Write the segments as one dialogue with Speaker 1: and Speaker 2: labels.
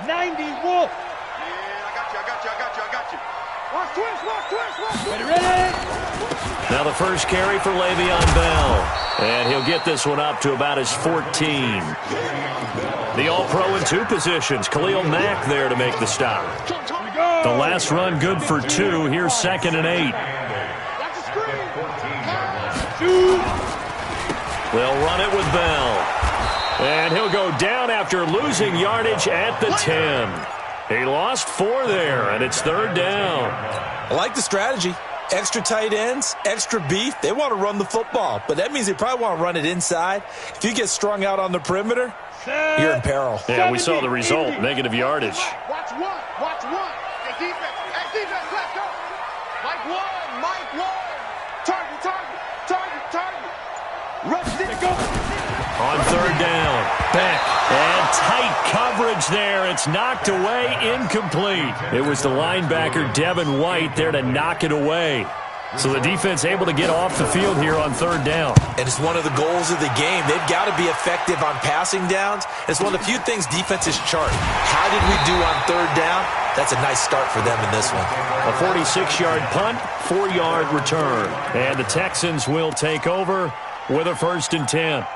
Speaker 1: 90, Wolf.
Speaker 2: Yeah, I got you.
Speaker 1: Watch twist. Ready.
Speaker 3: Now the first carry for Le'Veon Bell. And he'll get this one up to about his 14. The All-Pro in 2 positions. Khalil Mack there to make the stop. The last run good for 2. Here's 2nd and 8. They'll run it with Bell. And he'll go down after losing yardage at the 10. He lost 4 there, and it's 3rd down.
Speaker 4: I like the strategy. Extra tight ends, extra beef. They want to run the football, but that means they probably want to run it inside. If you get strung out on the perimeter, you're in peril.
Speaker 3: Yeah, we saw the result, negative yardage.
Speaker 2: Watch one. Hey, defense, let's go. Mike one. Target. Rush it, go.
Speaker 3: On 3rd down, Beck, and tight coverage there. It's knocked away, incomplete. It was the linebacker, Devin White, there to knock it away. So the defense able to get off the field here on 3rd down.
Speaker 4: And it's one of the goals of the game. They've got to be effective on passing downs. It's one of the few things defenses chart. How did we do on 3rd down? That's a nice start for them in this one.
Speaker 3: A 46-yard punt, 4-yard return. And the Texans will take over with a 1st and 10.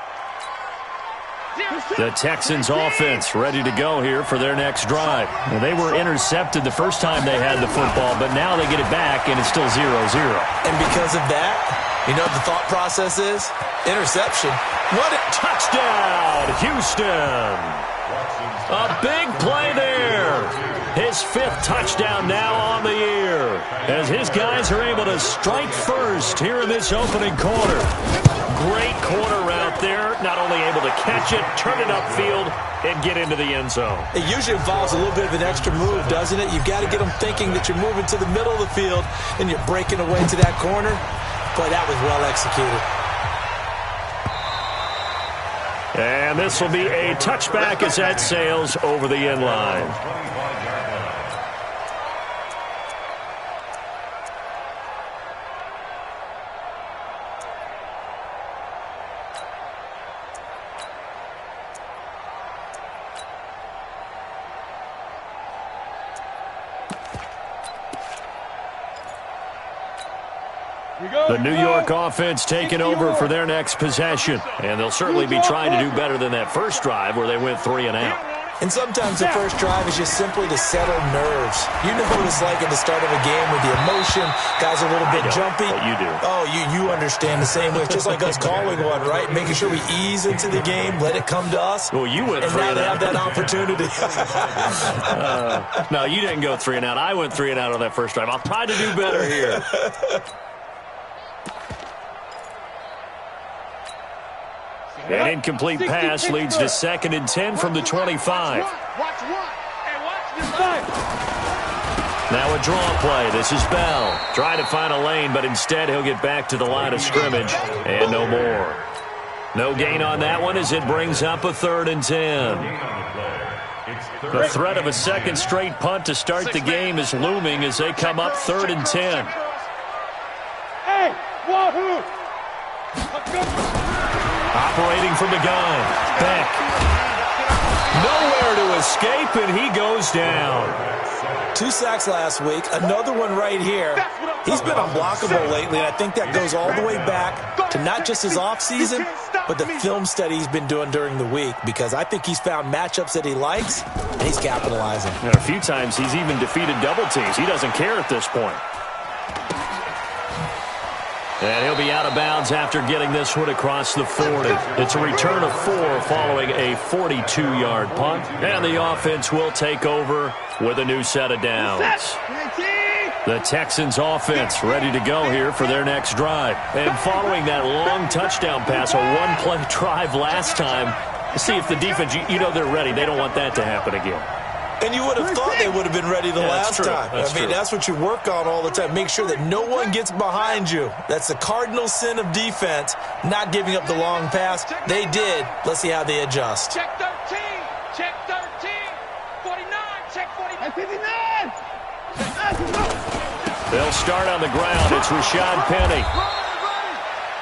Speaker 3: The Texans offense ready to go here for their next drive. Well, they were intercepted the first time they had the football, but now they get it back, and it's still 0-0.
Speaker 4: And because of that, you know what the thought process is? Interception.
Speaker 3: What a touchdown, Houston. A big play there. His 5th touchdown now on the year as his guys are able to strike first here in this opening quarter. Great corner route there. Not only able to catch it, turn it upfield, and get into the end zone.
Speaker 4: It usually involves a little bit of an extra move, doesn't it? You've got to get them thinking that you're moving to the middle of the field and you're breaking away to that corner. Boy, that was well executed.
Speaker 3: And this will be a touchback as that sails over the end line. The New York offense taking over for their next possession. And they'll certainly be trying to do better than that first drive where they went 3 and out.
Speaker 4: And sometimes the first drive is just simply to settle nerves. You know what it's like at the start of a game with the emotion. Guys are a little bit jumpy.
Speaker 3: But you do.
Speaker 4: Oh, you understand the same way. It's just like us calling one, right? Making sure we ease into the game, let it come to us.
Speaker 3: Well, you went 3
Speaker 4: and
Speaker 3: and
Speaker 4: now they
Speaker 3: out.
Speaker 4: have that opportunity.
Speaker 3: No, you didn't go 3 and out. I went 3 and out on that first drive. I'll try to do better here. An incomplete pass leads to 2nd and 10 from the 25. Now a draw play. This is Bell. Trying to find a lane, but instead he'll get back to the line of scrimmage. And no more. No gain on that one as it brings up a 3rd and 10. The threat of a 2nd straight punt to start the game is looming as they come up 3rd and 10.
Speaker 1: Hey, wahoo!
Speaker 3: Operating from the gun. Beck. Nowhere to escape, and he goes down.
Speaker 4: 2 sacks last week. Another one right here. He's been unblockable lately, and I think that goes all the way back to not just his offseason, but the film study he's been doing during the week, because I think he's found matchups that he likes, and he's capitalizing.
Speaker 3: And a few times he's even defeated double teams. He doesn't care at this point. And he'll be out of bounds after getting this one across the 40. It's a return of 4 following a 42-yard punt. And the offense will take over with a new set of downs. The Texans offense ready to go here for their next drive. And following that long touchdown pass, a one-play drive last time, see if the defense, you know they're ready. They don't want that to happen again.
Speaker 4: And you would have thought they would have been ready the last time.
Speaker 3: I mean,
Speaker 4: that's what you work on all the time. Make sure that no one gets behind you. That's the cardinal sin of defense, not giving up the long pass. They did. Let's see how they adjust.
Speaker 2: Check 13. Check 13. 49. Check 49. 59.
Speaker 3: They'll start on the ground. It's Rashad Penny.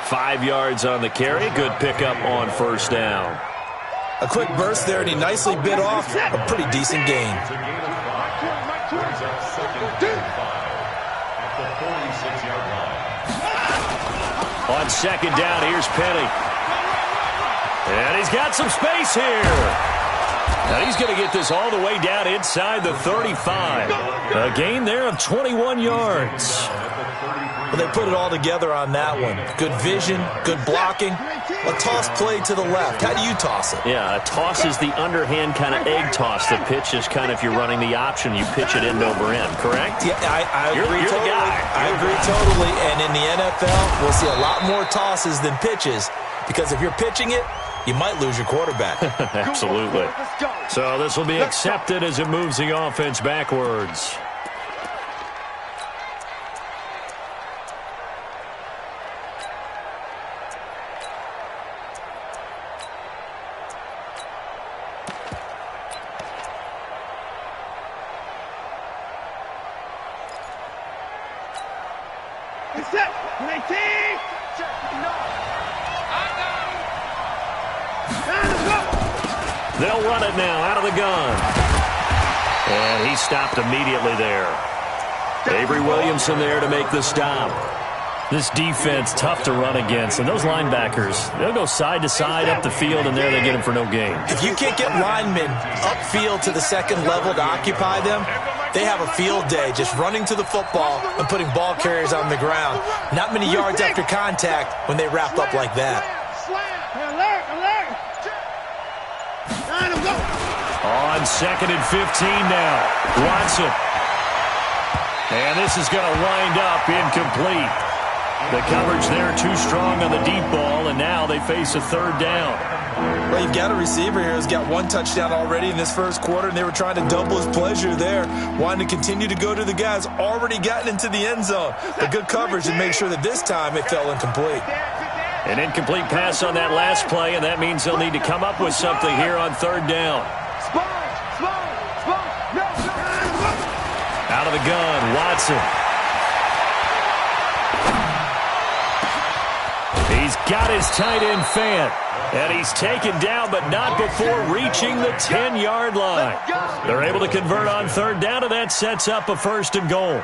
Speaker 3: 5 yards on the carry. Good pickup on 1st down.
Speaker 4: A quick burst there, and he nicely bit off a pretty decent gain.
Speaker 3: On second down, here's Penny. And he's got some space here. And he's going to get this all the way down inside the 35. A gain there of 21 yards.
Speaker 4: Well, they put it all together on that one. Good vision, good blocking. A toss play to the left. How do you toss it?
Speaker 3: Yeah, a toss is the underhand kind of egg toss. The pitch is kind of, if you're running the option, you pitch it end over end, correct?
Speaker 4: Yeah, I agree
Speaker 3: you're
Speaker 4: totally.
Speaker 3: The guy.
Speaker 4: I agree totally. And in the NFL, we'll see a lot more tosses than pitches, because if you're pitching it, you might lose your quarterback.
Speaker 3: Absolutely. So this will be accepted as it moves the offense backwards. They'll run it now out of the gun. And he stopped immediately there. Avery Williamson there to make the stop. This defense, tough to run against. And those linebackers, they'll go side to side up the field, and there they get him for no gain.
Speaker 4: If you can't get linemen upfield to the second level to occupy them, they have a field day just running to the football and putting ball carriers on the ground. Not many yards after contact when they wrap up like that.
Speaker 3: On second and 15 now. Watson. And this is going to wind up incomplete. The coverage there too strong on the deep ball, and now they face a third down.
Speaker 4: Well, you've got a receiver here who's got one touchdown already in this first quarter, and they were trying to double his pleasure there, wanting to continue to go to the guys already gotten into the end zone. But good coverage to make sure that this time it fell incomplete.
Speaker 3: An incomplete pass on that last play, and that means they'll need to come up with something here on third down. Out of the gun, Watson. He's got his tight end Fant, and he's taken down, but not before reaching the 10-yard line. They're able to convert on third down, and that sets up a first and goal.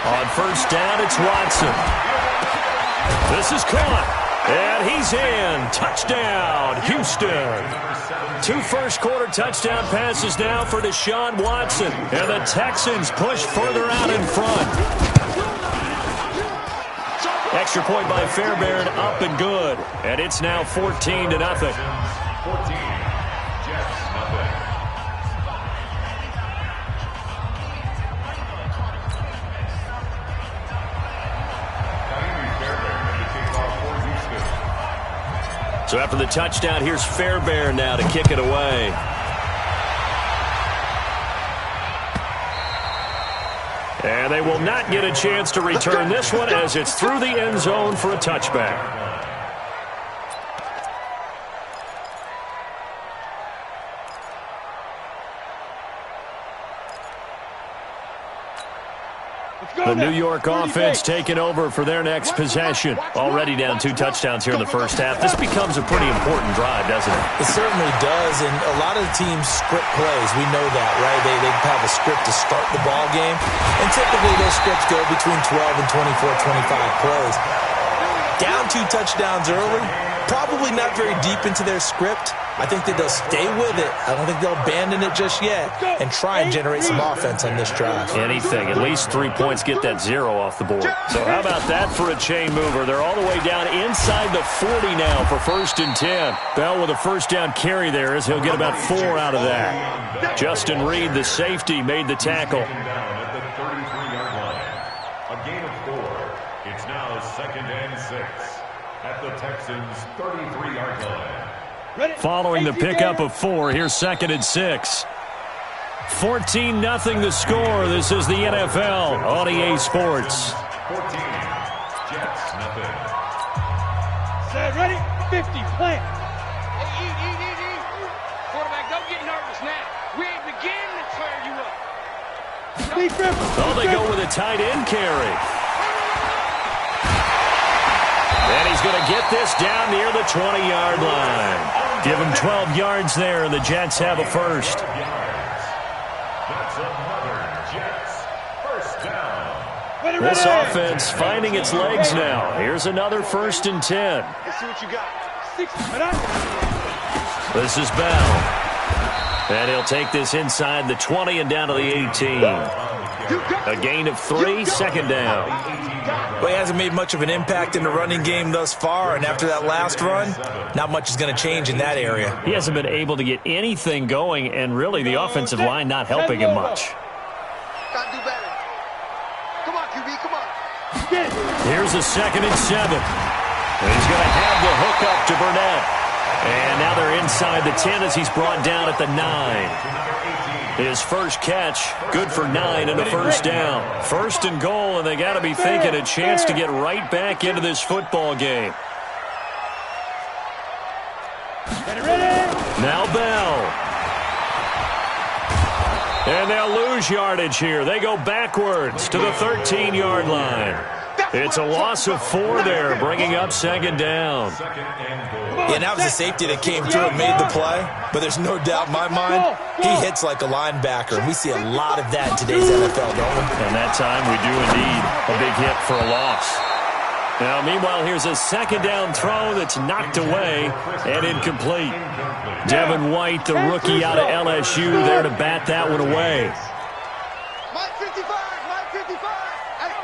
Speaker 3: On first down, it's Watson. This is caught. And he's in. Touchdown, Houston. 2 first-quarter touchdown passes now for Deshaun Watson. And the Texans push further out in front. Extra point by Fairbairn, up and good. And it's now 14-0. So after the touchdown, here's Fairbairn now to kick it away. And they will not get a chance to return this one as it's through the end zone for a touchback. The New York offense taking over for their next possession. Already down 2 touchdowns here in the first half. This becomes a pretty important drive, doesn't it?
Speaker 4: It certainly does, and a lot of the teams script plays. We know that, right? They have a script to start the ball game, and typically those scripts go between 12 and 24, 25 plays. Down 2 touchdowns early, probably not very deep into their script. I think that they'll stay with it. I don't think they'll abandon it just yet and try and generate some offense on this drive.
Speaker 3: Anything. At least 3 points, get that 0 off the board. So how about that for a chain mover? They're all the way down inside the 40 now for first and 10. Bell with a first down carry there as he'll get about 4 out of that. Justin Reed, the safety, made the tackle.
Speaker 5: At the 33-yard line. A gain of 4. It's now 2nd and 6 at the Texans' 33-yard line.
Speaker 3: Following the pickup of 4, here's 2nd and 6. 14-0 the score. This is the NFL on EA Sports.
Speaker 5: 14, Jets, nothing.
Speaker 1: Set, ready, 50, plant.
Speaker 2: Hey, eat. Quarterback, don't get hurt We ain't beginning to tear you up.
Speaker 3: Oh, they go with a tight end carry. And he's going to get this down near the 20-yard line. Give him 12 yards there, and the Jets have a first.
Speaker 5: That's another Jets first down.
Speaker 3: This offense finding its legs now. Here's another 1st and 10.
Speaker 2: Let's see what you got.
Speaker 3: This is Bell. And he'll take this inside the 20 and down to the 18. A gain of 3, 2nd down.
Speaker 4: Well, he hasn't made much of an impact in the running game thus far, and after that last run, not much is going to change in that area.
Speaker 3: He hasn't been able to get anything going, and really the offensive line not helping him much.
Speaker 2: Gotta do better. Come on, QB, come on.
Speaker 3: Here's a 2nd and 7. And he's going to have the hook up to Burnett. And now they're inside the 10 as he's brought down at the 9. His first catch, good for 9 and a 1st down. 1st and goal, and they got to be thinking a chance to get right back into this football game. Now Bell. And they'll lose yardage here. They go backwards to the 13-yard line. It's a loss of 4 there, bringing up 2nd down.
Speaker 4: Yeah, and that was the safety that came through and made the play. But there's no doubt in my mind, he hits like a linebacker. And we see a lot of that in today's NFL, don't we?
Speaker 3: And that time we do indeed a big hit for a loss. Now, meanwhile, here's a 2nd down throw that's knocked away and incomplete. Devin White, the rookie out of LSU, there to bat that one away.
Speaker 2: Mike 55, Mike 55. Hey,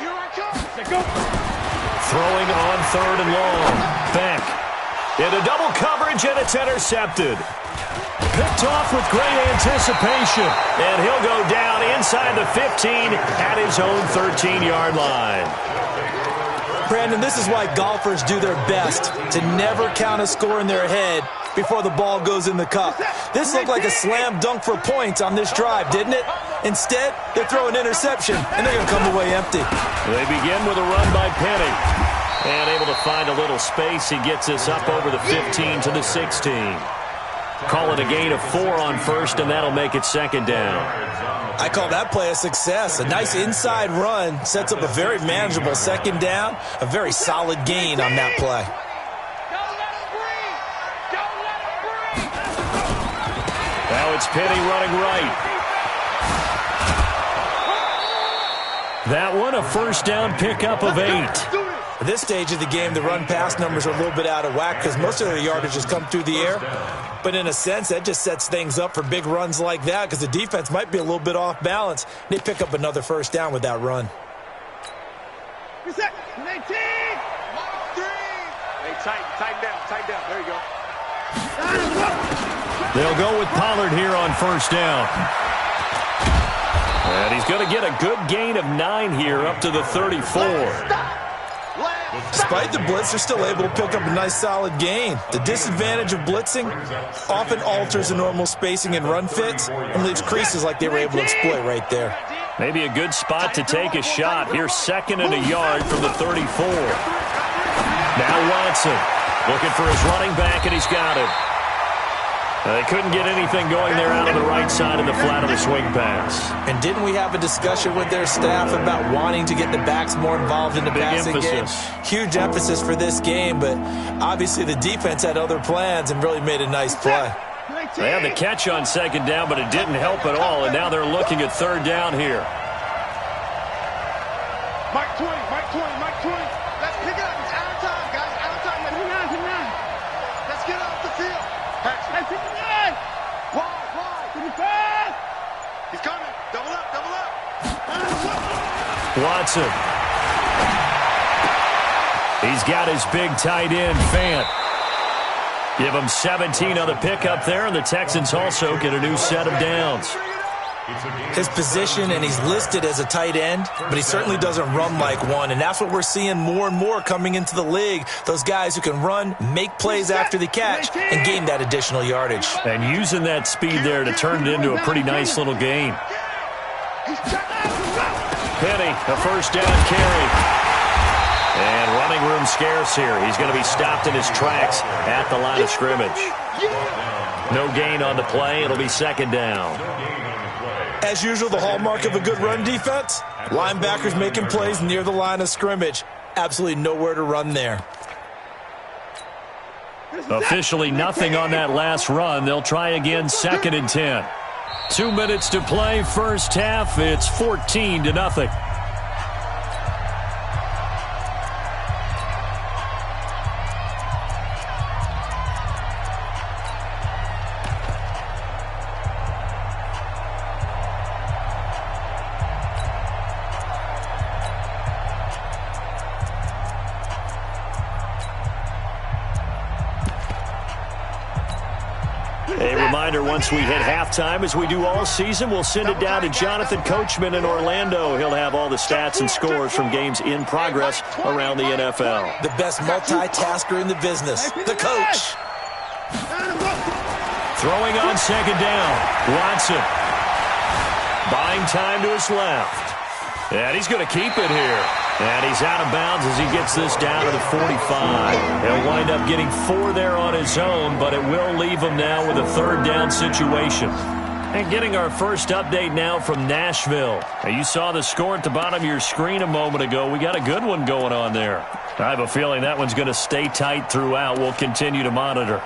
Speaker 2: here I come.
Speaker 3: Throwing on 3rd and long. Beck into double coverage, and it's intercepted. Picked off with great anticipation, and he'll go down inside the 15 at his own 13-yard line.
Speaker 4: Brandon, this is why golfers do their best to never count a score in their head before the ball goes in the cup. This looked like a slam dunk for points on this drive, didn't it? Instead, they throw an interception, and they're going to come away empty.
Speaker 3: They begin with a run by Penny. And able to find a little space. He gets us up over the 15 to the 16. Call it a gain of 4 on 1st, and that'll make it 2nd down.
Speaker 4: I call that play a success. A nice inside run sets up a very manageable 2nd down. A very solid gain on that play.
Speaker 3: Now it's Penny running right. That one, a 1st down pickup of 8.
Speaker 4: At this stage of the game, the run-pass numbers are a little bit out of whack because most of their yardage has come through the air. But in a sense, that just sets things up for big runs like that because the defense might be a little bit off balance. They pick up another 1st down with that run.
Speaker 2: Reset. 19. 3. Hey, tighten down. There you go.
Speaker 3: They'll go with Pollard here on 1st down. And he's going to get a good gain of 9 here up to the 34.
Speaker 4: Despite the blitz, they're still able to pick up a nice solid gain. The disadvantage of blitzing often alters the normal spacing and run fits and leaves creases like they were able to exploit right there.
Speaker 3: Maybe a good spot to take a shot. Here's 2nd and a yard from the 34. Now Watson looking for his running back, and he's got him. They couldn't get anything going there out on the right side of the flat of the swing pass.
Speaker 4: And didn't we have a discussion with their staff about wanting to get the backs more involved in the passing game? Huge emphasis for this game, but obviously the defense had other plans and really made a nice play.
Speaker 3: They had the catch on 2nd down, but it didn't help at all, and now they're looking at 3rd down here.
Speaker 2: Mike 20. Let's pick it up. It's out of time, guys. Out of time. Let's get off the field. Hey, 59. Wide. 55. He's coming. Double up.
Speaker 3: Watson. He's got his big tight end, Fant. Give him 17 on the pickup there, and the Texans also get a new set of downs.
Speaker 4: His position, and he's listed as a tight end, but he certainly doesn't run like one, and that's what we're seeing more and more coming into the league. Those guys who can run, make plays after the catch, and gain that additional yardage.
Speaker 3: And using that speed there to turn it into a pretty nice little gain. Penny, a 1st down carry. And Running room scarce here. He's going to be stopped in his tracks at the line of scrimmage. No gain on the play. It'll be second down.
Speaker 4: As usual, the hallmark of a good run defense, linebackers making plays near the line of scrimmage. Absolutely nowhere to run there.
Speaker 3: Officially nothing on that last run. They'll try again, second and 10. 2 minutes to play, first half. It's 14-0. A reminder, once we hit halftime, as we do all season, we'll send it down to Jonathan Coachman in Orlando. He'll have all the stats and scores from games in progress around the NFL.
Speaker 4: The best multitasker in the business, the coach.
Speaker 3: Throwing on second down, Watson. Buying time to his left. And he's going to keep it here. And he's out of bounds as he gets this down to the 45. He'll wind up getting 4 there on his own, but it will leave him now with a third down situation. And getting our first update now from Nashville. Now, you saw the score at the bottom of your screen a moment ago. We got a good one going on there. I have a feeling that one's going to stay tight throughout. We'll continue to monitor.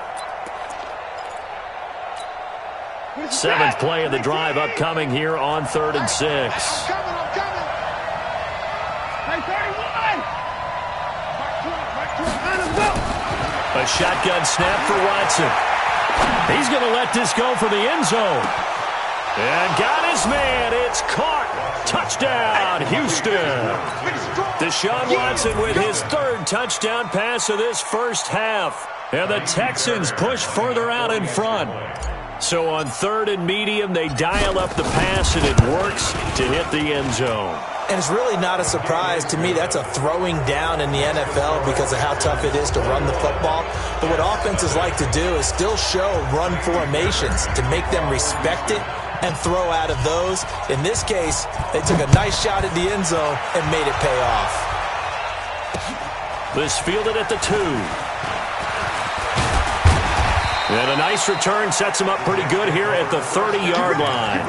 Speaker 3: 7th play of the drive upcoming here on 3rd and 6. A shotgun snap for Watson. He's going to let this go for the end zone. And got his man. It's caught. Touchdown, Houston. Deshaun Watson with his 3rd touchdown pass of this first half. And the Texans push further out in front. So on 3rd and medium, they dial up the pass, and it works to hit the end zone.
Speaker 4: And it's really not a surprise to me. That's a throwing down in the NFL because of how tough it is to run the football. But what offenses like to do is still show run formations to make them respect it and throw out of those. In this case, they took a nice shot at the end zone and made it pay off.
Speaker 3: This fielded at the 2. And a nice return sets him up pretty good here at the 30-yard line.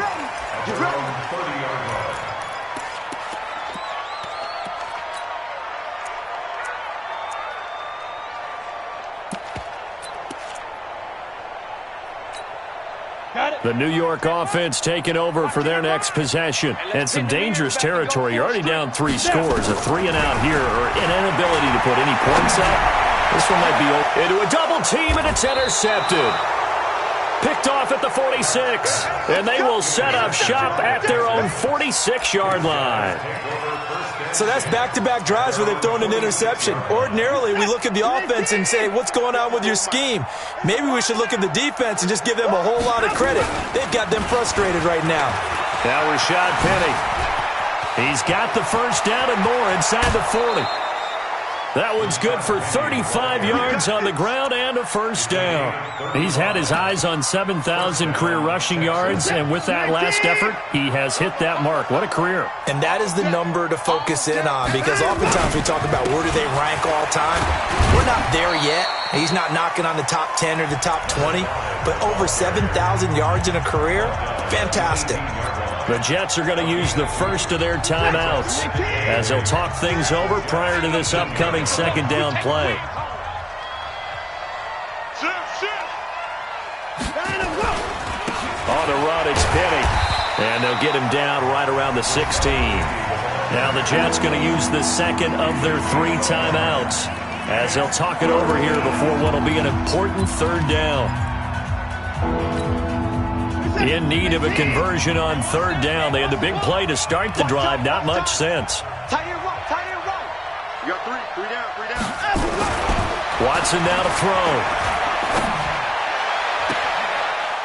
Speaker 3: The New York offense taking over for their next possession. And some dangerous territory. You're already down 3 scores. A 3-and-out here, or an inability to put any points up. This one might be into a double team, and it's intercepted. Picked off at the 46. And they will set up shop at their own 46-yard line.
Speaker 4: So that's back-to-back drives where they've thrown an interception. Ordinarily, we look at the offense and say, what's going on with your scheme? Maybe we should look at the defense and just give them a whole lot of credit. They've got them frustrated right now.
Speaker 3: Now Rashad Penny. He's got the first down and more inside the 40. That one's good for 35 yards on the ground and a first down. He's had his eyes on 7,000 career rushing yards, and with that last effort, he has hit that mark. What a career.
Speaker 4: And that is the number to focus in on, because oftentimes we talk about where do they rank all time. We're not there yet. He's not knocking on the top 10 or the top 20, but over 7,000 yards in a career, fantastic.
Speaker 3: The Jets are going to use the first of their timeouts as they'll talk things over prior to this upcoming second down play. On the run, it's Penny. And they'll get him down right around the 16. Now the Jets going to use the second of their 3 timeouts as they'll talk it over here before what will be an important third down. In need of a conversion on third down. They had the big play to start the drive. Not much sense.
Speaker 2: Tight end right. You got 3 down.
Speaker 3: Watson now to throw.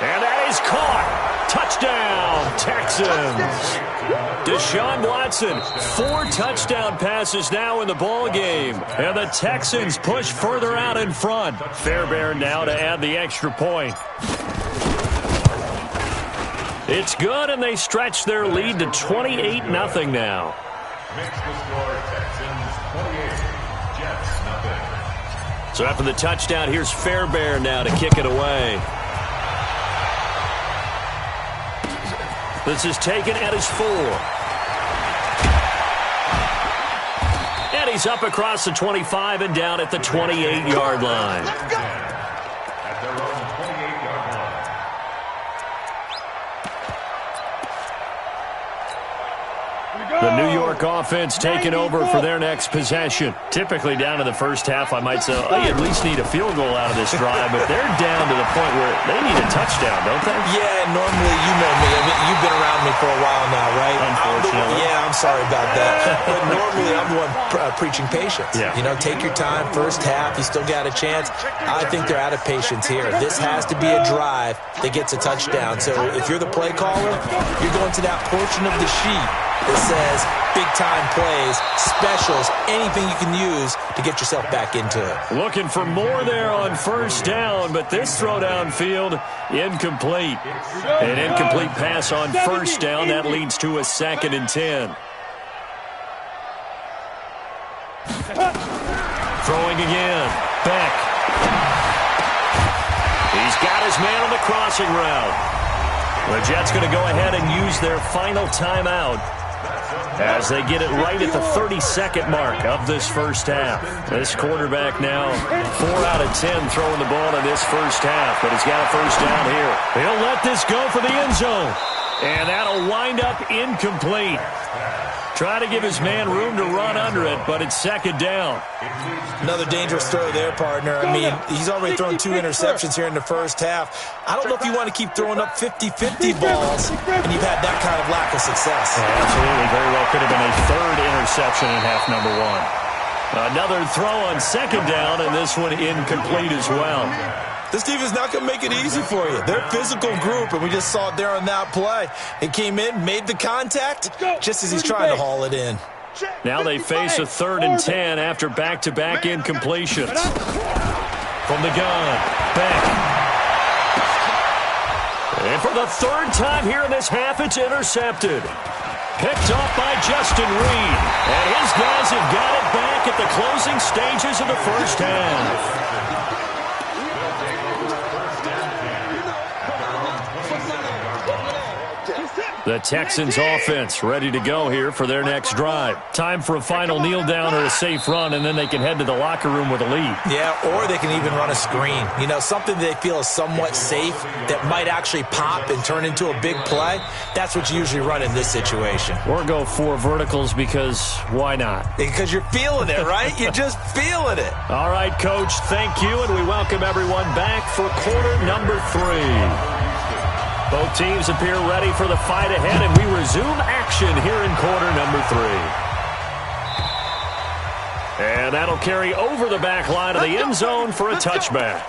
Speaker 3: And that is caught. Touchdown, Texans. Deshaun Watson, 4 touchdown passes now in the ball game. And the Texans push further out in front. Fairbairn now to add the extra point. It's good, and they stretch their lead to 28-0 now.
Speaker 5: Makes the score Texans 28, Jets
Speaker 3: So after the touchdown, here's Fairbairn now to kick it away. This is taken at his 4. And he's up across the 25 and down at the 28-yard line.
Speaker 5: At their own 28-yard line.
Speaker 3: The New York offense taking over for their next possession. Typically down to the first half, I might say, oh, you at least need a field goal out of this drive, but they're down to the point where they need a touchdown, don't they?
Speaker 4: Yeah, normally, you know me. I mean, you've been around me for a while now, right?
Speaker 3: Unfortunately.
Speaker 4: I'm sorry about that. But normally, I'm the one preaching patience.
Speaker 3: Yeah.
Speaker 4: You know, take your time. First half, you still got a chance. I think they're out of patience here. This has to be a drive that gets a touchdown. So if you're the play caller, you're going to that portion of the sheet that says big-time plays, specials, anything you can use to get yourself back into it.
Speaker 3: Looking for more there on first down, but this throw downfield, incomplete. An incomplete pass on first down. That leads to a 2nd and 10. Throwing again. Beck. He's got his man on the crossing route. The Jets going to go ahead and use their final timeout as they get it right at the 32nd mark of this first half. This quarterback now 4 out of 10 throwing the ball in this first half, but he's got a first down here. He'll let this go for the end zone, and that'll wind up incomplete. Try to give his man room to run under it, but it's 2nd down.
Speaker 4: Another dangerous throw there, partner. I mean, he's already thrown 2 interceptions here in the first half. I don't know if you want to keep throwing up 50-50 balls, and you've had that kind of lack of success.
Speaker 3: Yeah, absolutely. Very well could have been a 3rd interception in half number 1. Another throw on 2nd down, and this one incomplete as well.
Speaker 4: This defense is not going to make it easy for you. They're a physical group, and we just saw it there on that play. It came in, made the contact, just as he's trying to haul it in.
Speaker 3: Now they face a 3rd and 10 after back-to-back incompletions. From the gun, Beck. And for the 3rd time here in this half, it's intercepted. Picked off by Justin Reed. And his guys have got it back at the closing stages of the first half. The Texans offense ready to go here for their next drive. Time for a final kneel down or a safe run, and then they can head to the locker room with a lead.
Speaker 4: Yeah, or they can even run a screen. You know, something they feel is somewhat safe that might actually pop and turn into a big play. That's what you usually run in this situation.
Speaker 3: Or go 4 verticals because why not?
Speaker 4: Because you're feeling it, right? You're just feeling it.
Speaker 3: All right, Coach, thank you, and we welcome everyone back for quarter number 3. Both teams appear ready for the fight ahead, and we resume action here in quarter number 3. And that'll carry over the back line of the end zone for a touchback.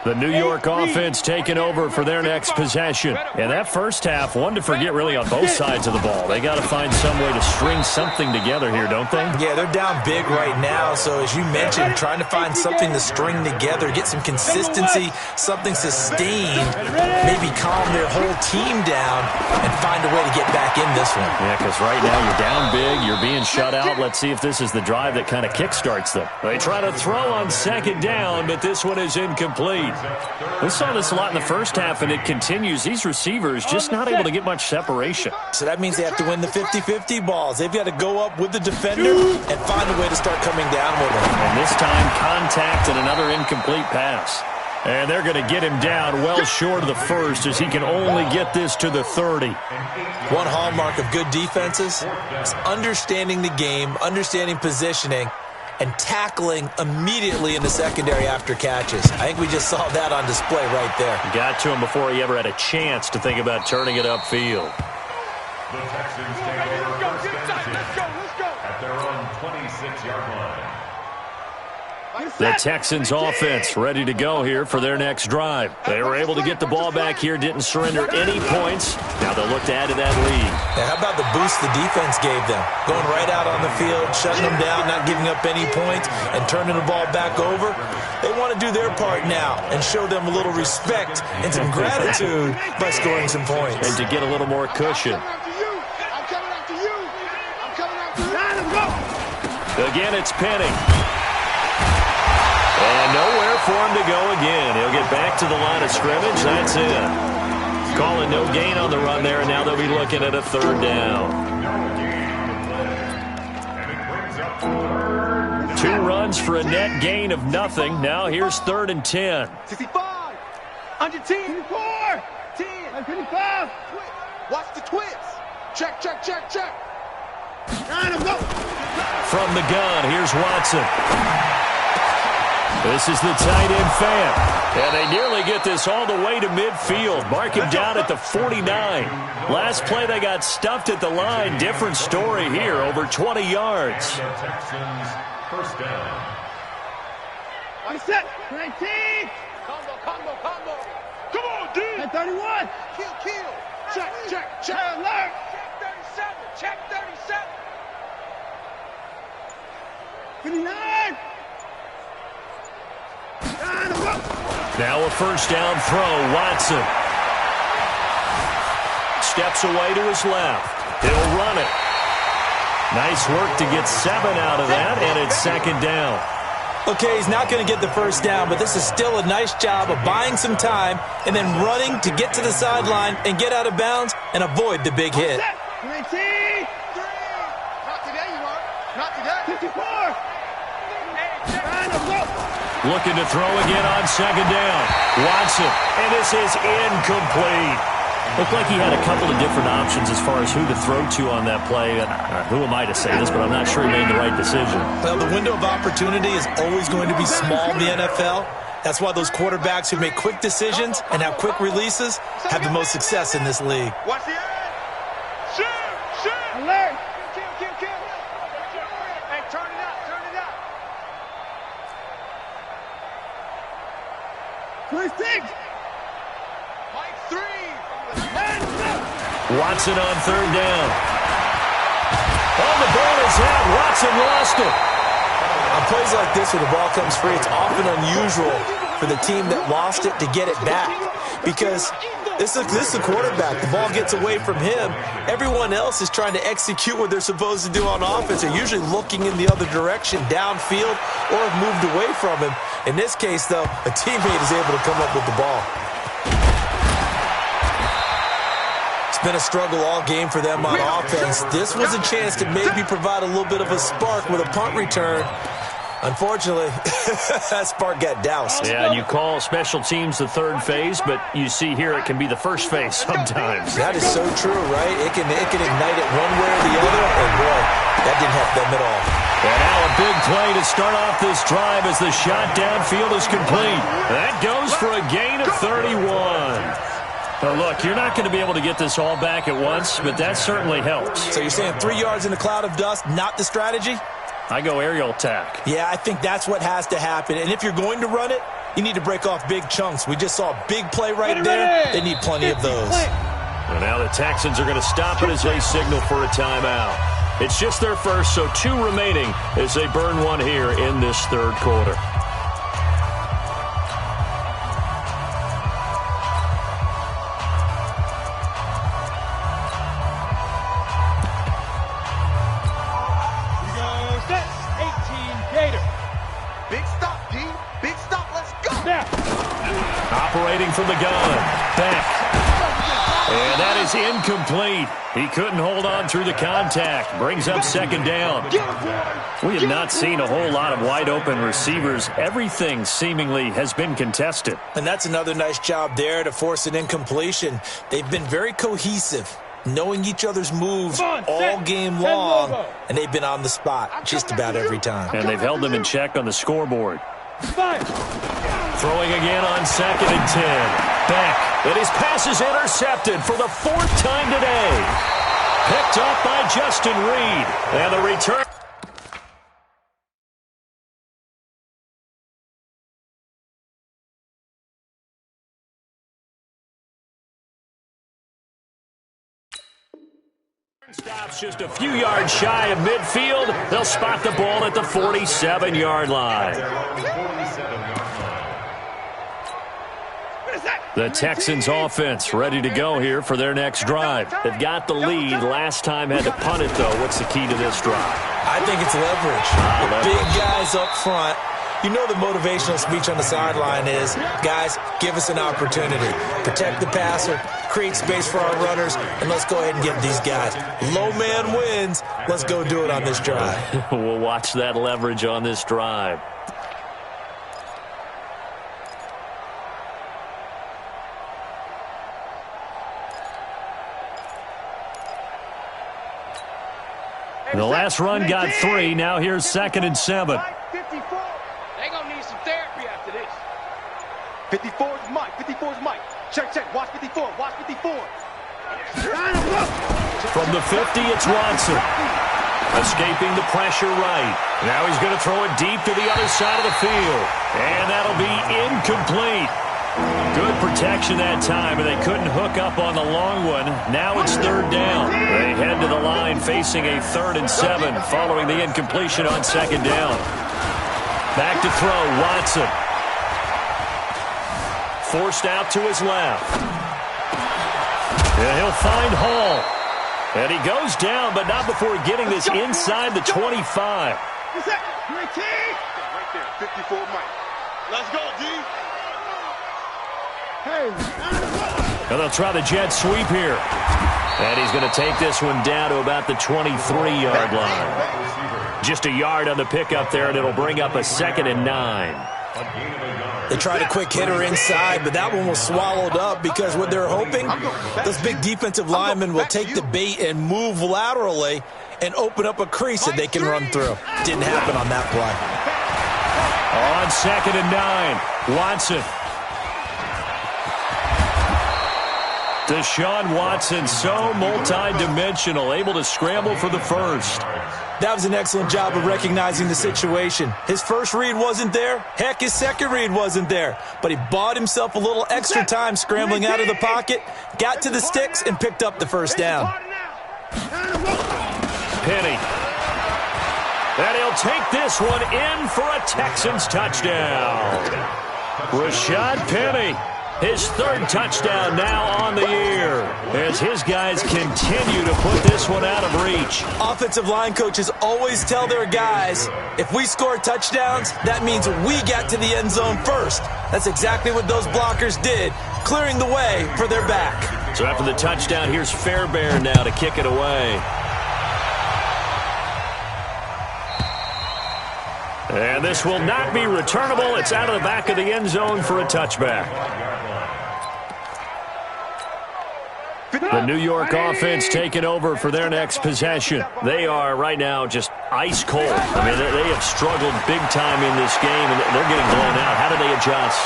Speaker 3: The New York offense taking over for their next possession. And that first half, one to forget really on both sides of the ball. They got to find some way to string something together here, don't they?
Speaker 4: Yeah, they're down big right now. So as you mentioned, trying to find something to string together, get some consistency, something sustained, maybe calm their whole team down and find a way to get back in this one.
Speaker 3: Yeah, because right now you're down big, you're being shut out. Let's see if this is the drive that kind of kickstarts them. They try to throw on 2nd down, but this one is incomplete. We saw this a lot in the first half, and it continues. These receivers just not able to get much separation.
Speaker 4: So that means they have to win the 50-50 balls. They've got to go up with the defender and find a way to start coming down with him.
Speaker 3: And this time, contact and another incomplete pass. And they're going to get him down well short of the first as he can only get this to the 30.
Speaker 4: One hallmark of good defenses is understanding the game, understanding positioning, and tackling immediately in the secondary after catches. I think we just saw that on display right there.
Speaker 3: Got to him before he ever had a chance to think about turning it upfield.
Speaker 5: The Texans take over first and 10 at their own 26-yard line.
Speaker 3: The Texans offense ready to go here for their next drive. They were able to get the ball back here, didn't surrender any points. Now they'll look to add to that lead.
Speaker 4: Now, how about the boost the defense gave them? Going right out on the field, shutting them down, not giving up any points, and turning the ball back over. They want to do their part now and show them a little respect and some gratitude by scoring some points.
Speaker 3: And to get a little more cushion. Again, it's Penny. And nowhere for him to go again. He'll get back to the line of scrimmage. That's it. Calling no gain on the run there, and now they'll be looking at a third down. 2 runs for a net gain of nothing. Now here's 3rd and 10.
Speaker 2: 65. Under 10. 24. 10. 25. Watch the twist. Check, check, check, check.
Speaker 3: From the gun, here's Watson. This is the tight end fan. And they nearly get this all the way to midfield. Mark him down at the 49. Last play they got stuffed at the line. Different story here, over 20 yards.
Speaker 5: Texans first down.
Speaker 2: Set. 19. Combo. Come on, dude. 31. Kill. Check. Alert. Check 37. 59.
Speaker 3: Now a first down throw. Watson steps away to his left. He'll run it. Nice work to get 7 out of that, and it's 2nd down.
Speaker 4: Okay, he's not going to get the first down, but this is still a nice job of buying some time and then running to get to the sideline and get out of bounds and avoid the big hit.
Speaker 2: 19. Not today, you are. Not today. 54.
Speaker 3: Looking to throw again on 2nd down. Watson, and this is incomplete. Looked like he had a couple of different options as far as who to throw to on that play. Who am I to say this, but I'm not sure he made the right decision.
Speaker 4: Well, the window of opportunity is always going to be small in the NFL. That's why those quarterbacks who make quick decisions and have quick releases have the most success in this league.
Speaker 2: Watch the edge. Shoot. Alert. Kill. Hey, turn it out. 26. Mike 3.
Speaker 3: Watson on 3rd down. On the ball is out. Watson lost it.
Speaker 4: On plays like this where the ball comes free, it's often unusual for the team that lost it to get it back. Because this is a quarterback. The ball gets away from him. Everyone else is trying to execute what they're supposed to do on offense. They're usually looking in the other direction, downfield, or have moved away from him. In this case, though, a teammate is able to come up with the ball. It's been a struggle all game for them on offense. This was a chance to maybe provide a little bit of a spark with a punt return. Unfortunately, that spark got doused.
Speaker 3: Yeah, and you call special teams the 3rd phase, but you see here it can be the 1st phase sometimes.
Speaker 4: That is so true, right? It can ignite it one way or the other, and boy, that didn't help them at all.
Speaker 3: And now a big play to start off this drive as the shot downfield is complete. That goes for a gain of 31. Well, look, you're not going to be able to get this all back at once, but that certainly helps.
Speaker 4: So you're saying 3 yards in a cloud of dust, not the strategy?
Speaker 3: I go aerial attack.
Speaker 4: Yeah, I think that's what has to happen. And if you're going to run it, you need to break off big chunks. We just saw a big play right there. They need plenty of those.
Speaker 3: And now the Texans are going to stop it as they signal for a timeout. It's just their first, so 2 remaining as they burn one here in this 3rd quarter. Operating from the gun. Back. And that is incomplete. He couldn't hold on through the contact. Brings up 2nd down. We have not seen a whole lot of wide-open receivers. Everything seemingly has been contested.
Speaker 4: And that's another nice job there to force an incompletion. They've been very cohesive, knowing each other's moves all game long, and they've been on the spot just about every time.
Speaker 3: And they've held them in check on the scoreboard. Throwing again on 2nd and 10. Back. And his pass is intercepted for the 4th time today. Picked up by Justin Reed. And the return. Stops just a few yards shy of midfield. They'll spot the ball at the 47-yard line. The Texans offense ready to go here for their next drive. They've got the lead. Last time had to punt it, though. What's the key to this drive?
Speaker 4: I think it's leverage. The big guys up front. You know the motivational speech on the sideline is, guys, give us an opportunity. Protect the passer, create space for our runners, and let's go ahead and give these guys. Low man wins. Let's go do it on this drive.
Speaker 3: We'll watch that leverage on this drive. The last run got 3. Now here's 2nd and 7.
Speaker 2: 54. They gonna need some therapy after this. 54 is Mike. 54 is Mike. Check. Watch 54. Watch 54.
Speaker 3: From the 50, it's Watson. Escaping the pressure right. Now he's going to throw it deep to the other side of the field. And that'll be incomplete. Good protection that time, and they couldn't hook up on the long one. Now it's 3rd down. They head to the line facing a 3rd and 7 following the incompletion on 2nd down. Back to throw, Watson. Forced out to his left. And he'll find Hall. And he goes down, but not before getting this inside the 25.
Speaker 2: What's that? Right there, 54 Mike. Let's go, D.
Speaker 3: And they'll try the jet sweep here. And he's going to take this one down to about the 23-yard line. Just a yard on the pickup there, and it'll bring up a 2nd and 9.
Speaker 4: They tried a quick hitter inside, but that one was swallowed up because what they're hoping, those big defensive linemen will take the bait and move laterally and open up a crease that they can run through. Didn't happen on that play.
Speaker 3: On 2nd and 9, Watson. Deshaun Watson, so multi-dimensional, able to scramble for the first.
Speaker 4: That was an excellent job of recognizing the situation. His first read wasn't there. Heck, his second read wasn't there. But he bought himself a little extra time scrambling out of the pocket, got to the sticks, and picked up the first down.
Speaker 3: Penny. And he'll take this one in for a Texans touchdown. Rashad Penny. His 3rd touchdown now on the year as his guys continue to put this one out of reach.
Speaker 4: Offensive line coaches always tell their guys, if we score touchdowns, that means we got to the end zone first. That's exactly what those blockers did, clearing the way for their back.
Speaker 3: So after the touchdown, here's Fairbairn now to kick it away. And this will not be returnable. It's out of the back of the end zone for a touchback. The New York offense taking over for their next possession. They are right now just ice cold. I mean, they have struggled big time in this game, and they're getting blown out. How do they adjust?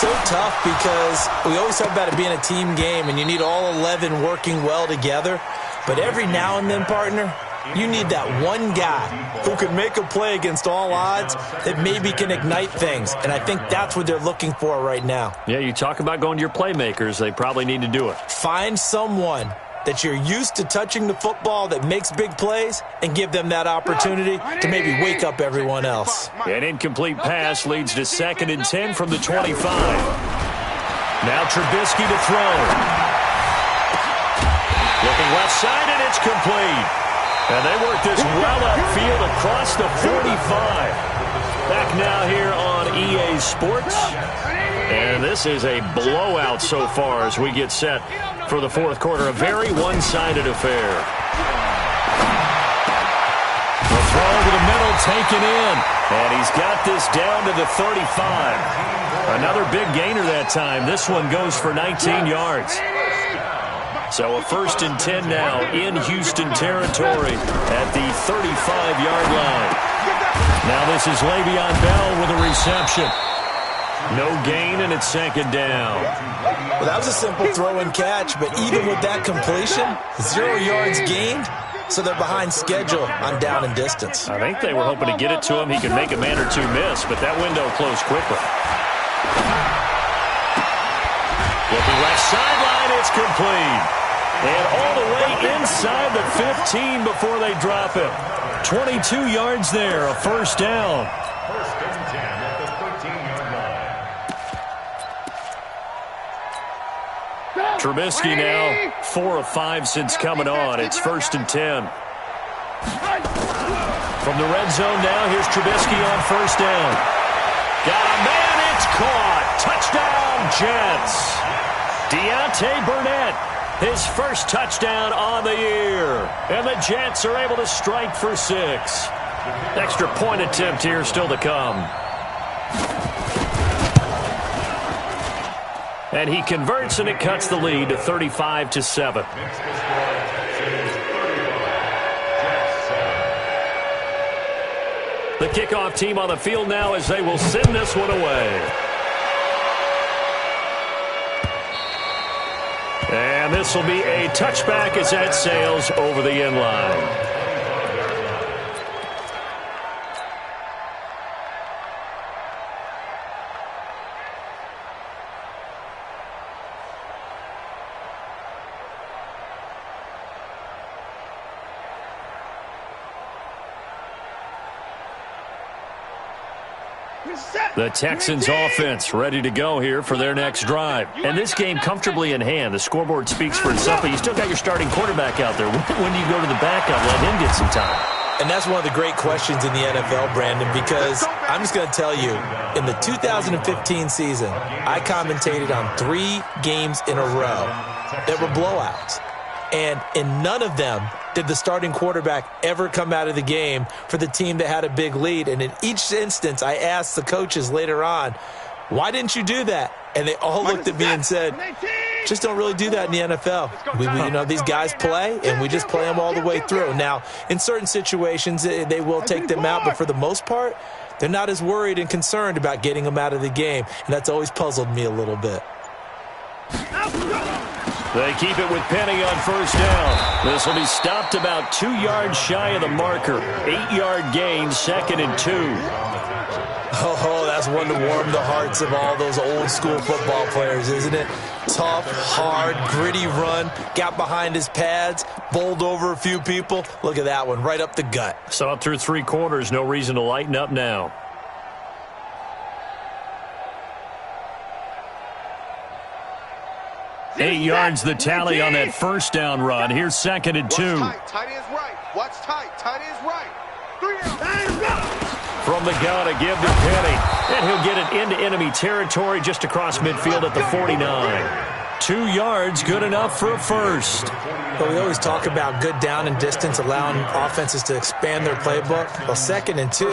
Speaker 4: So tough because we always talk about it being a team game, and you need all 11 working well together. But every now and then, partner, you need that one guy who can make a play against all odds that maybe can ignite things. And I think that's what they're looking for right now.
Speaker 3: Yeah, you talk about going to your playmakers. They probably need to do it.
Speaker 4: Find someone that you're used to touching the football that makes big plays and give them that opportunity to maybe wake up everyone else.
Speaker 3: An incomplete pass leads to 2nd and 10 from the 25. Now Trubisky to throw. Looking left side, and it's complete. And they work this well upfield across the 45. Back now here on EA Sports. And this is a blowout so far as we get set for the 4th quarter. A very one-sided affair. The throw over the middle taken in. And he's got this down to the 35. Another big gainer that time. This one goes for 19 yards. So a 1st and 10 now in Houston territory at the 35-yard line. Now this is Le'Veon Bell with a reception. No gain, and it's 2nd down.
Speaker 4: Well, that was a simple throw and catch, but even with that completion, 0 yards gained, so they're behind schedule on down and distance.
Speaker 3: I think they were hoping to get it to him. He could make a man or two miss, but that window closed quickly. Looking left sideline, it's complete. And all the way inside the the 15 before they drop it. 22 yards there, a first down.
Speaker 5: First and 10 at the 13-yard line.
Speaker 3: Trubisky now 4 of 5 since coming on. It's first and 10. From the red zone now, here's Trubisky on first down. Got a man, it's caught. Touchdown, Jets. Deontay Burnett, his first touchdown on the year. And the Jets are able to strike for 6. Extra point attempt here still to come. And he converts, and it cuts the lead to 35-7. The kickoff team on the field now as they will send this one away. And this will be a touchback as that sails over the end line. The Texans offense ready to go here for their next drive. And this game comfortably in hand. The scoreboard speaks for itself, but you still got your starting quarterback out there. When do you go to the backup, let him get some time?
Speaker 4: And that's one of the great questions in the NFL, Brandon, because I'm just going to tell you, in the 2015 season, I commentated on 3 games in a row that were blowouts. And in none of them did the starting quarterback ever come out of the game for the team that had a big lead. And in each instance, I asked the coaches later on, why didn't you do that? And they all looked at me and said, just don't really do that in the NFL. These guys play, and we just play them all the way through. Now, in certain situations, they will take them out, but for the most part, they're not as worried and concerned about getting them out of the game. And that's always puzzled me a little bit.
Speaker 3: They keep it with Penny on first down. This will be stopped about 2 yards shy of the marker. 8-yard gain, 2nd and 2.
Speaker 4: Oh, that's one to warm the hearts of all those old school football players, isn't it? Tough, hard, gritty run. Got behind his pads, bowled over a few people. Look at that one, right up the gut.
Speaker 3: Saw it through 3 quarters. No reason to lighten up now. 8 yards the tally on that first down run. Here's 2nd and 2.
Speaker 2: Tight ends right. Watch tight. Tight ends right. 3
Speaker 3: From the gun, a give to Penny. And he'll get it into enemy territory just across midfield at the 49. 2 yards, good enough for a first.
Speaker 4: But we always talk about good down and distance, allowing offenses to expand their playbook. Well, 2nd and 2,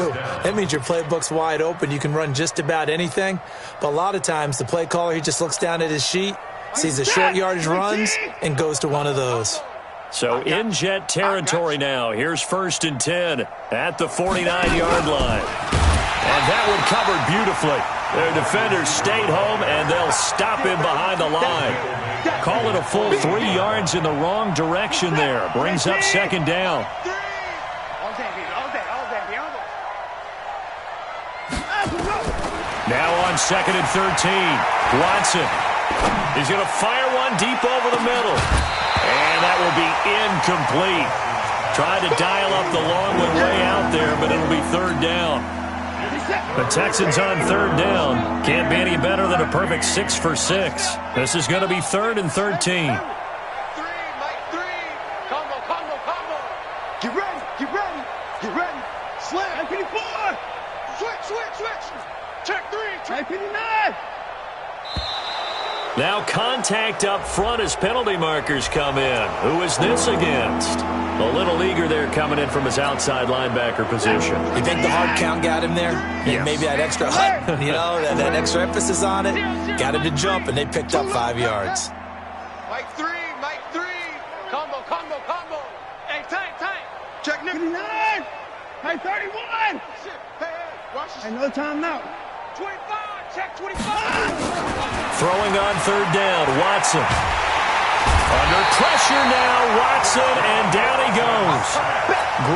Speaker 4: that means your playbook's wide open. You can run just about anything. But a lot of times, the play caller, he just looks down at his sheet, sees the short yardage runs, and goes to one of those.
Speaker 3: So in Jet territory now. Here's 1st and 10 at the 49-yard line. And that one covered beautifully. Their defenders stayed home, and they'll stop him behind the line. Call it a full 3 yards in the wrong direction there. Brings up 2nd down. Now on 2nd and 13. Watson. He's going to fire one deep over the middle. And that will be incomplete. Tried to dial up the long one way out there, but it'll be 3rd down. The Texans on 3rd down. Can't be any better than a perfect 6 for 6. This is going to be 3rd and 13.
Speaker 2: Combo. Get ready. Slam. 54. Switch. Check 3. 59.
Speaker 3: Now contact up front as penalty markers come in. Who is this against? A little leaguer there coming in from his outside linebacker position.
Speaker 4: You think the hard count got him there?
Speaker 3: Yes.
Speaker 4: Maybe that extra hut, that extra emphasis on it, got him to jump, and they picked up 5 yards.
Speaker 2: Mike 3. Combo. Hey, tight. Check 59. Hey, 31. Shit. Hey, watch this. Hey, no timeout. 25. Check 25.
Speaker 3: Throwing on 3rd down, Watson. Under pressure now, Watson, and down he goes.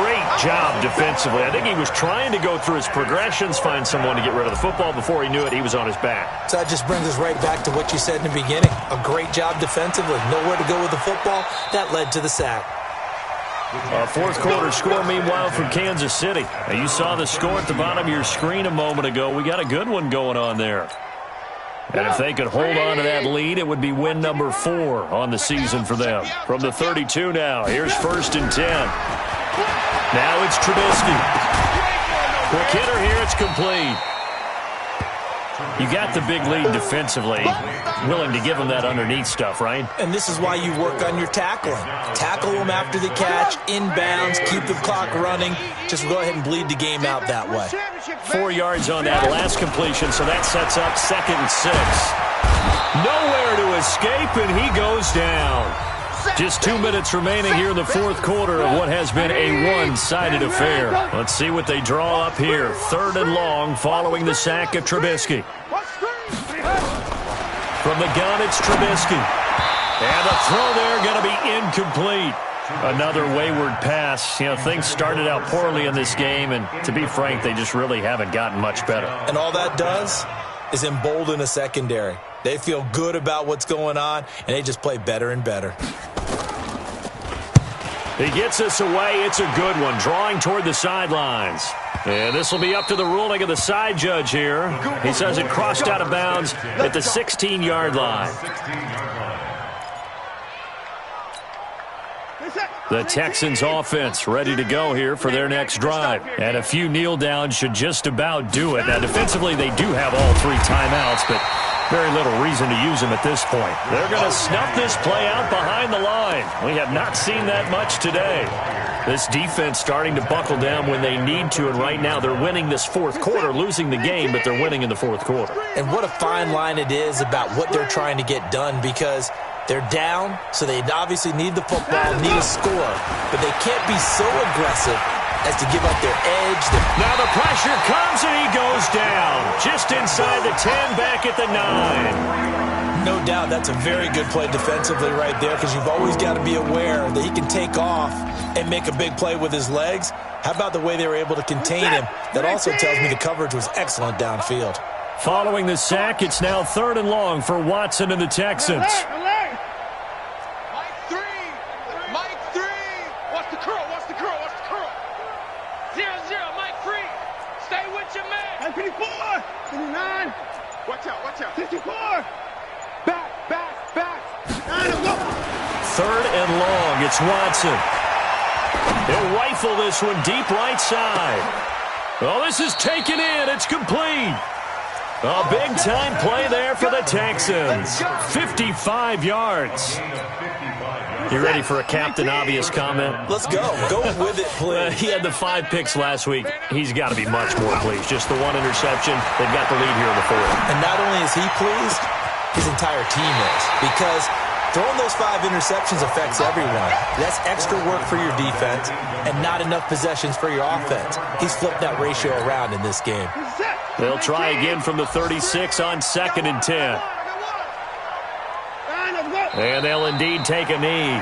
Speaker 3: Great job defensively. I think he was trying to go through his progressions, find someone to get rid of the football. Before he knew it, he was on his back.
Speaker 4: So that just brings us right back to what you said in the beginning. A great job defensively. Nowhere to go with the football. That led to the sack.
Speaker 3: Fourth quarter score, meanwhile, from Kansas City. Now, you saw the score at the bottom of your screen a moment ago. We got a good one going on there. And if they could hold on to that lead, it would be win number 4 on the season for them. From the 32 now, here's 1st and 10. Now it's Trubisky. Quick hitter here, it's complete. You got the big lead defensively. Willing to give them that underneath stuff, right?
Speaker 4: And this is why you work on your tackling. Tackle them after the catch, inbounds, keep the clock running. Just go ahead and bleed the game out that way.
Speaker 3: 4 yards on that last completion, so that sets up 2nd and 6. Nowhere to escape, and he goes down. Just 2 minutes remaining here in the fourth quarter of what has been a one-sided affair. Let's see what they draw up here. 3rd and long following the sack of Trubisky. From the gun, it's Trubisky. And the throw there going to be incomplete. Another wayward pass. You know, things started out poorly in this game, and to be frank, they just really haven't gotten much better.
Speaker 4: And all that does is embolden a secondary. They feel good about what's going on, and they just play better and better.
Speaker 3: He gets us away. It's a good one, drawing toward the sidelines. And this will be up to the ruling of the side judge here. He says it crossed out of bounds at the 16-yard line. The Texans offense ready to go here for their next drive. And a few kneel downs should just about do it. Now, defensively, they do have all 3 timeouts, but very little reason to use them at this point. They're going to snuff this play out behind the line. We have not seen that much today. This defense starting to buckle down when they need to, and right now they're winning this fourth quarter, losing the game, but they're winning in the fourth quarter.
Speaker 4: And what a fine line it is about what they're trying to get done, because they're down, so they obviously need the football, need a score, but they can't be so aggressive as to give up their edge.
Speaker 3: Now the pressure comes, and he goes down. Just inside the 10, back at the 9.
Speaker 4: No doubt that's a very good play defensively right there, because you've always got to be aware that he can take off and make a big play with his legs. How about the way they were able to contain him? That also tells me the coverage was excellent downfield.
Speaker 3: Following the sack, it's now 3rd and long for Watson and the Texans.
Speaker 2: Mike 3. Watch the curl. Watch the curl. 0-0. Mike 3. Stay with your man.
Speaker 1: 54. 59.
Speaker 2: Watch out.
Speaker 1: 54. Back.
Speaker 3: 3rd and long, it's Watson. He'll rifle this one deep right side. Oh, this is taken in. It's complete. A big-time play there for the Texans. 55 yards. You ready for a Captain Obvious comment?
Speaker 4: Let's go. Go with it, please.
Speaker 3: He had the 5 picks last week. He's got to be much more pleased. Just the 1 interception. They've got the lead here in the 4th.
Speaker 4: And not only is he pleased, his entire team is. Because throwing those 5 interceptions affects everyone. That's extra work for your defense and not enough possessions for your offense. He's flipped that ratio around in this game.
Speaker 3: They'll try again from the 36 on 2nd and 10. And they'll indeed take a knee.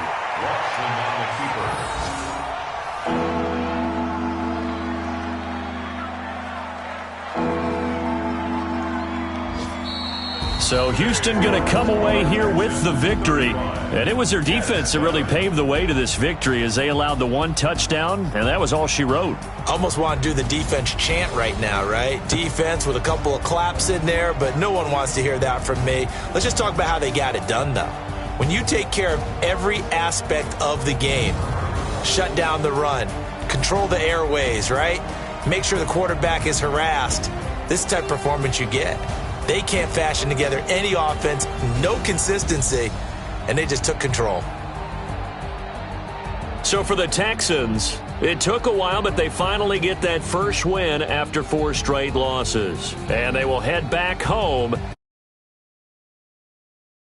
Speaker 3: So Houston going to come away here with the victory. And it was their defense that really paved the way to this victory as they allowed the 1 touchdown, and that was all she wrote.
Speaker 4: Almost want to do the defense chant right now, right? Defense with a couple of claps in there, but no one wants to hear that from me. Let's just talk about how they got it done, though. When you take care of every aspect of the game, shut down the run, control the airways, right? Make sure the quarterback is harassed. This type of performance you get. They can't fashion together any offense, no consistency, and they just took control.
Speaker 3: So for the Texans, it took a while, but they finally get that first win after 4 straight losses. And they will head back home